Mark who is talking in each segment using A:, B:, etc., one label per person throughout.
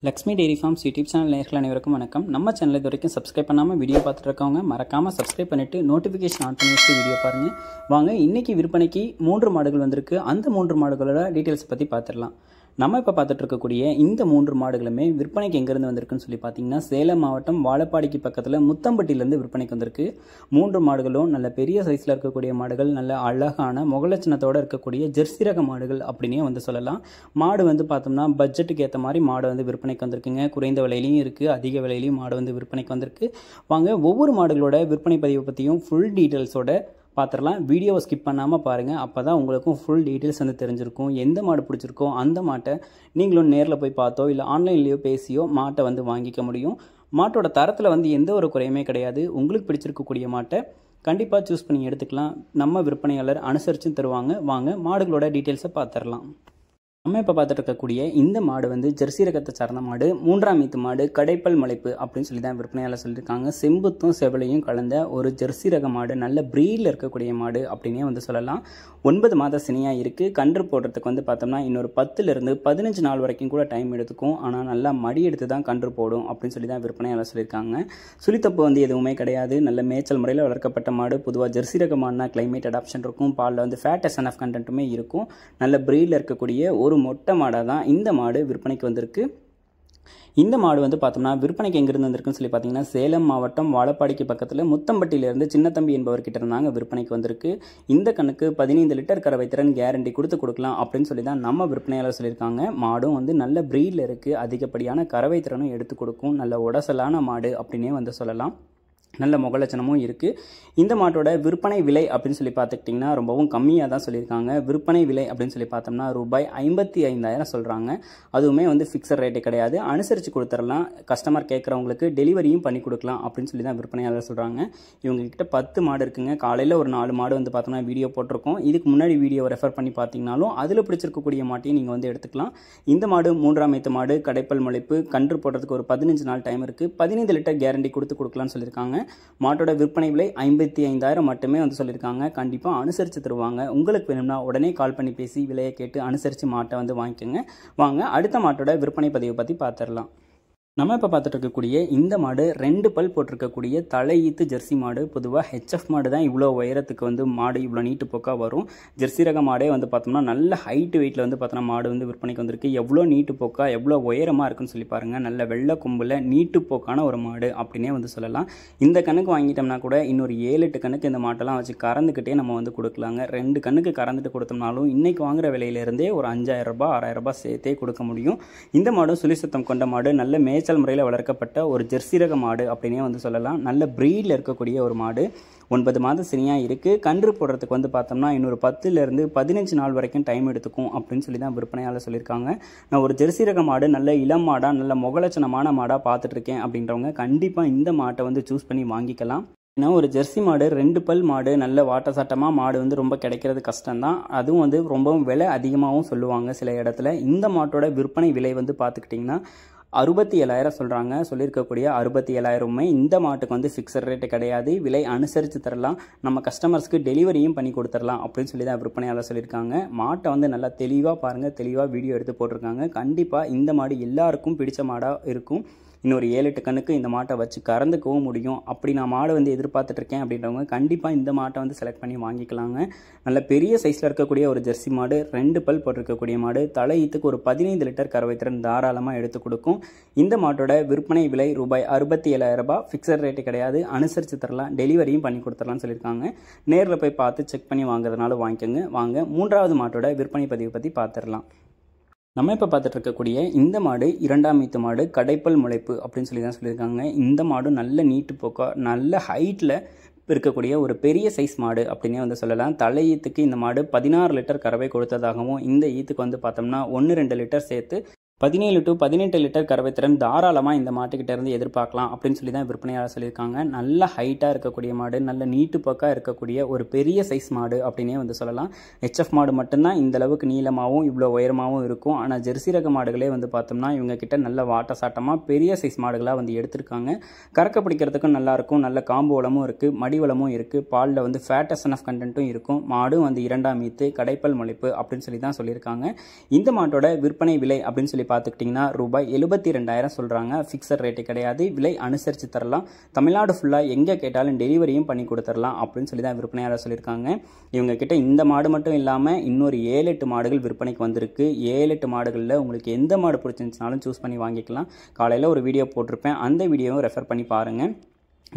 A: Lakshmi dairy farms YouTube channel நேயர்கள் அனைவருக்கும் வணக்கம். நம்ம சேனல் இது வரைக்கும் சப்ஸ்கிரைப் பண்ணாமல் வீடியோ பார்த்துட்டு இருக்கவங்க மறக்காமல் சப்ஸ்கிரைப் பண்ணிவிட்டு நோட்டிஃபிகேஷன் ஆன் பண்ணி வச்சு வீடியோ பாருங்கள். வாங்க, இன்றைக்கி விற்பனைக்கு 3 மாடுகள் வந்திருக்கு. அந்த 3 மாடுகளோட டீட்டெயில்ஸ் பற்றி பார்த்துடலாம். நம்ம இப்போ பார்த்துட்டு இருக்கக்கூடிய இந்த 3 மாடுகளுமே விற்பனைக்கு எங்கேருந்து வந்திருக்குன்னு சொல்லி பார்த்தீங்கன்னா, சேலம் மாவட்டம் வாழப்பாடிக்கு பக்கத்தில் முத்தம்பட்டியிலேருந்து விற்பனைக்கு வந்திருக்கு. 3 மாடுகளும் நல்ல பெரிய சைஸில் இருக்கக்கூடிய மாடுகள், நல்ல அழகான முகலட்சணத்தோடு இருக்கக்கூடிய ஜெர்சி ரக மாடுகள் அப்படின்னே வந்து சொல்லலாம். மாடு வந்து பார்த்தோம்னா பட்ஜெட்டுக்கு ஏற்ற மாதிரி மாடு வந்து விற்பனைக்கு வந்திருக்குங்க. குறைந்த விலையிலையும் இருக்குது, அதிக விலையிலையும் மாடு வந்து விற்பனைக்கு வந்திருக்கு. வாங்க, ஒவ்வொரு மாடுகளோட விற்பனை பதிவை பற்றியும் ஃபுல் டீட்டெயில்ஸோட பார்த்துடலாம். வீடியோவை ஸ்கிப் பண்ணாமல் பாருங்கள். அப்போ தான் உங்களுக்கும் ஃபுல் டீட்டெயில்ஸ் வந்து தெரிஞ்சிருக்கும். எந்த மாடு பிடிச்சிருக்கோ அந்த மாட்டை நீங்களும் நேரில் போய் பார்த்தோ இல்லை ஆன்லைன்லேயோ பேசியோ மாட்டை வந்து வாங்கிக்க முடியும். மாட்டோட தரத்தில் வந்து எந்த ஒரு குறையுமே கிடையாது. உங்களுக்கு பிடிச்சிருக்கக்கூடிய மாட்டை கண்டிப்பாக சூஸ் பண்ணி எடுத்துக்கலாம். நம்ம விற்பனையாளர் அனுசரிச்சும் தருவாங்க. வாங்க, மாடுகளோட டீட்டெயில்ஸை பார்த்துடலாம். நம்ம இப்போ பார்த்துட்டு இருக்கக்கூடிய இந்த மாடு வந்து ஜெர்சி ரகத்தை சார்ந்த மாடு, 3ஆம் ஈத்து மாடு, கடைப்பல் முளைப்பு அப்படின்னு சொல்லி தான் விற்பனையாளர் சொல்லியிருக்காங்க. செம்புத்தும் செவலையும் கலந்த ஒரு ஜெர்சி ரக மாடு, நல்ல ப்ரீடில் இருக்கக்கூடிய மாடு அப்படின்னே வந்து சொல்லலாம். 9 மாத சினியாக இருக்குது. கன்று போடுறதுக்கு வந்து பார்த்தோம்னா இன்னொரு 10லிருந்து 15 நாள் வரைக்கும் கூட டைம் எடுத்துக்கும். ஆனால் நல்லா மடி எடுத்து தான் கன்று போடும் அப்படின்னு சொல்லி தான் விற்பனையாளர் சொல்லியிருக்காங்க. சுழித்தப்பு வந்து எதுவுமே கிடையாது. நல்ல மேய்ச்சல் முறையில் வளர்க்கப்பட்ட மாடு. பொதுவாக ஜெர்சி ரக மாடுனா கிளைமேட் அடாப்ஷன் இருக்கும். பாலில் வந்து ஃபேட் எஸ்என்எஃப் கண்டென்ட்டுமே இருக்கும். நல்ல ப்ரீடில் இருக்கக்கூடிய ஒரு மொட்டை மாடாக தான் இந்த மாடு விற்பனைக்கு வந்திருக்கு. இந்த மாடு வந்து பார்த்தோம்னா விற்பனைக்கு எங்கிருந்து வந்திருக்குன்னு சொல்லி பார்த்தீங்கன்னா, சேலம் மாவட்டம் வாழப்பாடிக்கு பக்கத்தில் முத்தம்பட்டியிலேருந்து சின்னத்தம்பி என்பவர்கிட்ட இருந்தாங்க விற்பனைக்கு வந்திருக்கு. இந்த கண்ணுக்கு 15 லிட்டர் கறவை திறன் கேரண்டி கொடுக்கலாம் அப்படின்னு சொல்லி தான் நம்ம விற்பனையாளர் சொல்லியிருக்காங்க. மாடும் வந்து நல்ல ப்ரீடில் இருக்குது. அதிகப்படியான கறவை திறனும் எடுத்து கொடுக்கும். நல்ல உடசலான மாடு அப்படின்னே வந்து சொல்லலாம். நல்ல முகலட்சணமும் இருக்குது. இந்த மாட்டோட விற்பனை விலை அப்படின்னு சொல்லி பார்த்துக்கிட்டிங்கன்னா ரொம்பவும் கம்மியாக தான் சொல்லியிருக்காங்க. விற்பனை விலை அப்படின்னு சொல்லி பார்த்தோம்னா ரூபாய் 55,000 சொல்கிறாங்க. அதுவுமே வந்து ஃபிக்ஸட் ரேட்டே கிடையாது. அனுசரித்து கொடுத்துடலாம். கஸ்டமர் கேட்குறவங்களுக்கு டெலிவரியும் பண்ணி கொடுக்கலாம் அப்படின்னு சொல்லி தான் விற்பனையாளர் சொல்கிறாங்க. இவங்ககிட்ட 10 மாடு இருக்குங்க. காலையில் ஒரு 4 மாடு வந்து பார்த்தோம்னா வீடியோ போட்டிருக்கோம். இதுக்கு முன்னாடி வீடியோவை ரெஃபர் பண்ணி பார்த்தீங்கனாலும் அதில் பிடிச்சிருக்கக்கூடிய மாட்டையும் நீங்கள் வந்து எடுத்துக்கலாம். இந்த மாடு 3ஆம் ஈத்து மாடு, கடைப்பல் முளைப்பு, கன்று போடுறதுக்கு ஒரு 15 நாள் டைம் இருக்குது. 15 லிட்டர் கேரண்டி கொடுக்கலாம்னு சொல்லியிருக்காங்க. மாட்டோட விற்பனை விலை 55,000 மட்டுமே வந்து சொல்லியிருக்காங்க. கண்டிப்பாக அனுசரித்து தருவாங்க. உங்களுக்கு வேணும்னா உடனே கால் பண்ணி பேசி விலையை கேட்டு அனுசரித்து மாட்டை வந்து வாங்கிக்கோங்க. வாங்க, அடுத்த மாட்டோட விற்பனை பதிவை பற்றி பார்த்துடலாம். நம்ம இப்போ பார்த்துட்டு இருக்கக்கூடிய இந்த மாடு 2 பல் போட்டிருக்கக்கூடிய தலையீத்து ஜெர்சி மாடு. பொதுவாக ஹெச்எஃப் மாடு தான் இவ்வளோ உயரத்துக்கு வந்து மாடு இவ்வளோ நீட்டு போக்காக வரும். ஜெர்சி ரக மாடே வந்து பார்த்தோம்னா நல்ல ஹைட்டு வெயிட்டில் வந்து பார்த்தோம்னா மாடு வந்து விற்பனைக்கு வந்திருக்கு. எவ்வளோ நீட்டு போக்கா எவ்வளோ உயரமாக இருக்குன்னு சொல்லி பாருங்கள். நல்ல வெள்ளை கொம்பில் நீட்டு போக்கான ஒரு மாடு அப்படின்னே வந்து சொல்லலாம். இந்த கண்ணுக்கு வாங்கிட்டோம்னா கூட இன்னொரு 7-8 கண்ணுக்கு இந்த மாட்டெல்லாம் வச்சு கறந்துக்கிட்டே நம்ம வந்து கொடுக்கலாங்க. 2 கண்ணுக்கு கறந்துட்டு கொடுத்தோம்னாலும் இன்றைக்கி வாங்குற விலையிலேருந்தே ஒரு 5,000 ரூபாய் 6,000 ரூபாய் சேர்த்தே கொடுக்க முடியும். இந்த மாடும் சுழி சுத்தம் கொண்ட மாடு, நல்ல மேய்ச்சல் முறையில் வளர்க்கப்பட்ட ஒரு ஜெர்சி ரக மாடு அப்படின்னே வந்து சொல்லலாம். நல்ல ப்ரீடில் இருக்கக்கூடிய ஒரு மாடு. 9 மாத சினியாக இருக்குது. கன்று போடுறதுக்கு வந்து பார்த்தோம்னா இன்னொரு 10லிருந்து 15 நாள் வரைக்கும் டைம் எடுத்துக்கும் அப்படின்னு சொல்லி தான் விற்பனையாளர் சொல்லியிருக்காங்க. நான் ஒரு ஜெர்சி ரக மாடு, நல்ல இளம் மாடாக, நல்ல முகலட்சணமான மாடாக பார்த்துட்டு இருக்கேன் அப்படின்றவங்க கண்டிப்பாக இந்த மாட்டை வந்து சூஸ் பண்ணி வாங்கிக்கலாம். ஏன்னா ஒரு ஜெர்சி மாடு, 2 பல் மாடு, நல்ல வாட்டசாட்டமாக மாடு வந்து ரொம்ப கிடைக்கிறது கஷ்டம்தான். அதுவும் வந்து ரொம்பவும் விலை அதிகமாகவும் சொல்லுவாங்க சில இடத்துல. இந்த மாட்டோட விற்பனை விலை வந்து பார்த்துக்கிட்டிங்கன்னா 67,000 சொல்கிறாங்க. சொல்லியிருக்கக்கூடிய 67,000மே இந்த மாட்டுக்கு வந்து ஃபிக்ஸட் ரேட்டு கிடையாது. விலை அனுசரித்து தரலாம். நம்ம கஸ்டமர்ஸ்க்கு டெலிவரியும் பண்ணி கொடுத்துடலாம் அப்படின்னு சொல்லி தான் விற்பனையாளர் சொல்லியிருக்காங்க. மாட்டை வந்து நல்லா தெளிவாக பாருங்கள். தெளிவாக வீடியோ எடுத்து போட்டிருக்காங்க. கண்டிப்பாக இந்த மாடு எல்லாருக்கும் பிடிச்ச மாடாக இருக்கும். இன்னொரு 7-8 கண்ணுக்கு இந்த மாட்டை வச்சு கறந்துக்கவும் முடியும். அப்படி நான் மாடை வந்து எதிர்பார்த்துட்ருக்கேன் அப்படின்றவங்க கண்டிப்பாக இந்த மாட்டை வந்து செலக்ட் பண்ணி வாங்கிக்கலாங்க. நல்ல பெரிய சைஸில் இருக்கக்கூடிய ஒரு ஜெர்சி மாடு, 2 பல் போட்டிருக்கக்கூடிய மாடு, தலையீத்துக்கு ஒரு 15 லிட்டர் கறவை திறன் தாராளமாக எடுத்து கொடுக்கும். இந்த மாட்டோட விற்பனை விலை ரூபாய் 67,000 ரூபாய். ஃபிக்ஸட் ரேட்டு கிடையாது. அனுசரித்து தரலாம். டெலிவரியும் பண்ணி கொடுத்துடலாம்னு சொல்லியிருக்காங்க. நேரில் போய் பார்த்து செக் பண்ணி வாங்குறதுனால வாங்கிக்கோங்க. வாங்க, 3வது மாட்டோட விற்பனை பதிவை பற்றி பார்த்துடலாம். நம்ம இப்போ பார்த்துட்டு இருக்கக்கூடிய இந்த மாடு 2ஆம் ஈத்து மாடு, கடைப்பல் முளைப்பு அப்படின்னு சொல்லி தான் சொல்லியிருக்காங்க. இந்த மாடு நல்ல நீட்டு போக்கா, நல்ல ஹைட்டில் இருக்கக்கூடிய ஒரு பெரிய சைஸ் மாடு அப்படின்னே வந்து சொல்லலாம். தலையீத்துக்கு இந்த மாடு 16 லிட்டர் கறவை கொடுத்ததாகவும், இந்த ஈத்துக்கு வந்து பார்த்தோம்னா 1-2 லிட்டர் சேர்த்து 17 to 18 லிட்டர் கறவை திறன் தாராளமாக இந்த மாட்டுக்கிட்ட இருந்து எதிர்பார்க்கலாம் அப்படின்னு சொல்லி தான் விற்பனையாளர் சொல்லியிருக்காங்க. நல்ல ஹைட்டாக இருக்கக்கூடிய மாடு, நல்ல நீட்டு போக்காக இருக்கக்கூடிய ஒரு பெரிய சைஸ் மாடு அப்படின்னே வந்து சொல்லலாம். ஹெச்எஃப் மாடு மட்டும்தான் இந்த அளவுக்கு நீளமாகவும் இவ்வளோ உயரமாகவும் இருக்கும். ஆனால் ஜெர்சி ரக மாடுகளே வந்து பார்த்தோம்னா இவங்க கிட்ட நல்ல வாட்டசாட்டமாக பெரிய சைஸ் மாடுகளாக வந்து எடுத்திருக்காங்க. கறக்க பிடிக்கிறதுக்கும் நல்லாயிருக்கும். நல்ல காம்பு வளமும் இருக்குது, மடி வளமும் இருக்குது. பாலில் வந்து ஃபேட் எஸ்என்எஃப் கண்டென்ட்டும் இருக்கும். மாடும் வந்து 2ஆம் ஈத்து, கடைப்பல் முளைப்பு அப்படின்னு சொல்லி தான் சொல்லியிருக்காங்க. இந்த மாட்டோட விற்பனை விலை அப்படின்னு சொல்லி சொல்லி பார்த்துக்கிட்டிங்கன்னா ரூபாய் 72,000 சொல்கிறாங்க. ஃபிக்ஸட் ரேட்டு கிடையாது, விலை அனுசரித்து தரலாம். தமிழ்நாடு ஃபுல்லாக எங்கே கேட்டாலும் டெலிவரியும் பண்ணி கொடுத்துடலாம் அப்படின்னு சொல்லி தான் விற்பனையாளர் சொல்லியிருக்காங்க. இவங்க கிட்ட இந்த மாடு மட்டும் இல்லாமல் இன்னொரு 7-8 மாடுகள் விற்பனைக்கு வந்திருக்கு. 7-8 மாடுகளில் உங்களுக்கு எந்த மாடு பிடிச்சிருந்துச்சுனாலும் சூஸ் பண்ணி வாங்கிக்கலாம். காலையில் ஒரு வீடியோ போட்டிருப்பேன், அந்த வீடியோவும் ரெஃபர் பண்ணி பாருங்கள்.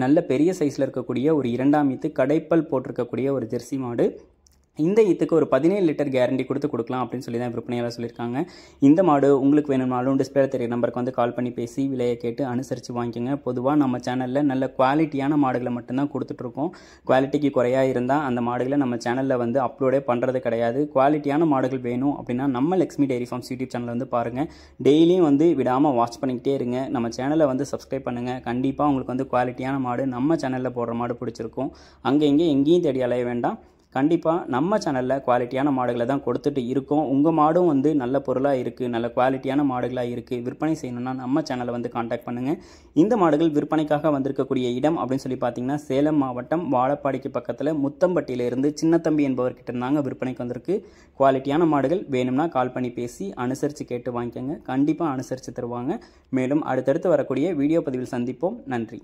A: நல்ல பெரிய சைஸில் இருக்கக்கூடிய ஒரு 2ஆம் ஈத்து கடைப்பல் போட்டிருக்கக்கூடிய ஒரு ஜெர்சி மாடு. இந்த ஈத்துக்கு ஒரு 17 லிட்டர் கேரண்டி கொடுக்கலாம் அப்படின்னு சொல்லி தான் விற்பனையாளர் சொல்லியிருக்காங்க. இந்த மாடு உங்களுக்கு வேணும்னாலும் டிஸ்பிளே தெரிய நம்பருக்கு வந்து கால் பண்ணி பேசி விலையை கேட்டு அனுசரித்து வாங்கிக்கோங்க. பொதுவாக நம்ம சேனலில் நல்ல குவாலிட்டியான மாடுகளை மட்டும்தான் கொடுத்துட்ருக்கோம். குவாலிட்டிக்கு குறையாக இருந்தால் அந்த மாடுகளை நம்ம சேனலில் வந்து அப்லோடே பண்ணுறது கிடையாது. குவாலிட்டியான மாடுகள் வேணும் அப்படின்னா நம்ம Lakshmi dairy farms YouTube channel வந்து பாருங்கள். டெய்லியும் வந்து விடாமல் வாட்ச் பண்ணிக்கிட்டே இருங்க. நம்ம சேனலை வந்து சப்ஸ்கிரைப் பண்ணுங்கள். கண்டிப்பாக உங்களுக்கு வந்து குவாலிட்டியான மாடு நம்ம சேனலில் போடுற மாடு பிடிச்சிருக்கும். எங்கேயும் தேடி அலைய வேண்டாம். கண்டிப்பாக நம்ம சேனலில் குவாலிட்டியான மாடுகளை தான் கொடுத்துட்டு இருக்கோம். உங்கள் மாடும் வந்து நல்ல பொருளாக இருக்குது, நல்ல குவாலிட்டியான மாடுகளாக இருக்குது, விற்பனை செய்யணும்னா நம்ம சேனலை வந்து காண்டாக்ட் பண்ணுங்கள். இந்த மாடுகள் விற்பனைக்காக வந்திருக்கக்கூடிய இடம் அப்படின்னு சொல்லி பார்த்தீங்கன்னா சேலம் மாவட்டம் வாழப்பாடிக்கு பக்கத்தில் முத்தம்பட்டியிலிருந்து சின்னத்தம்பி என்பவர்கிட்ட இருந்தாங்க விற்பனைக்கு வந்திருக்கு. குவாலிட்டியான மாடுகள் வேணும்னா கால் பண்ணி பேசி அனுசரித்து கேட்டு வாங்கிக்கோங்க. கண்டிப்பாக அனுசரித்து தருவாங்க. மேலும் அடுத்தடுத்து வரக்கூடிய வீடியோ பதிவில் சந்திப்போம். நன்றி.